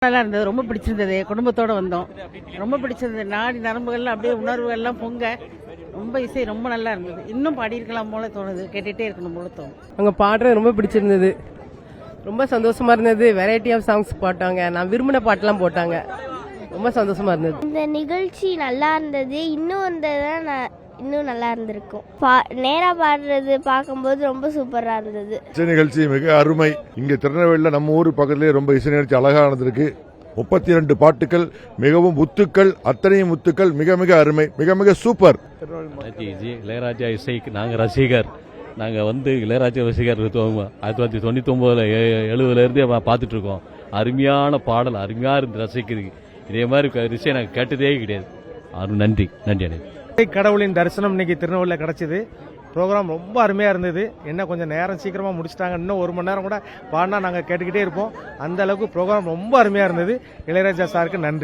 நல்லா இருந்தது, ரொம்ப பிடிச்சிருந்தது. குடும்பத்தோட வந்தோம், ரொம்ப பிடிச்சிருந்தது. நாடி நரம்புகள்லாம் அப்படியே உணர்வுகள்லாம் பொங்க ரொம்ப இசை ரொம்ப நல்லா இருந்தது. இன்னும் பாடியிருக்கலாம் போல தோணுது, கேட்டுட்டே இருக்கணும் போல தோணும். அவங்க பாடுறது ரொம்ப பிடிச்சிருந்தது, ரொம்ப சந்தோஷமா இருந்தது. வெரைட்டி ஆஃப் சாங்ஸ் பாட்டாங்க, நான் விரும்பின பாட்டெல்லாம் போட்டாங்க, ரொம்ப சந்தோஷமா இருந்தது. இந்த நிகழ்ச்சி நல்லா இருந்தது, இன்னும் நல்லா இருந்திருக்கும். நேரா பாடுறது பார்க்கும்போது ரொம்ப சூப்பரா இருந்தது. இசை நிகழ்ச்சி மிக அருமை. இங்க திருநெல்வேலியில் நம்ம ஊர் பக்கத்திலே ரொம்ப இசை நிகழ்ச்சி அழகா நடந்திருக்கு. 32 பாட்டுகள், மிகவும் முத்துக்கள், அத்தனையும் முத்துக்கள், மிக மிக அருமை, மிக மிக சூப்பர். இளையராஜா இசைக்கு நாங்கள் ரசிகர். நாங்கள் இளையராஜா ரசிகர் 1999 70 இருந்தே பார்த்துட்டு இருக்கோம். அருமையான பாடல், அருமையா இருந்து ரசிக்கிறதுக்கு. இதே மாதிரி இசை நாங்கள் கேட்டதே கிடையாது. நன்றி நன்றி அனைத்து. கடவுளின் தரிசனம் இன்னைக்கு திருநெல்வேலியில் கிடைச்சது. ப்ரோக்ராம் ரொம்ப அருமையாக இருந்தது. என்ன கொஞ்சம் நேரம் சீக்கிரமாக முடிச்சிட்டாங்க, இன்னும் 1 மணி நேரம் கூட பாடினா நாங்கள் கேட்டுக்கிட்டே இருப்போம். அந்த அளவுக்கு ப்ரோக்ராம் ரொம்ப அருமையாக இருந்தது. இளையராஜா சாருக்கு நன்றி.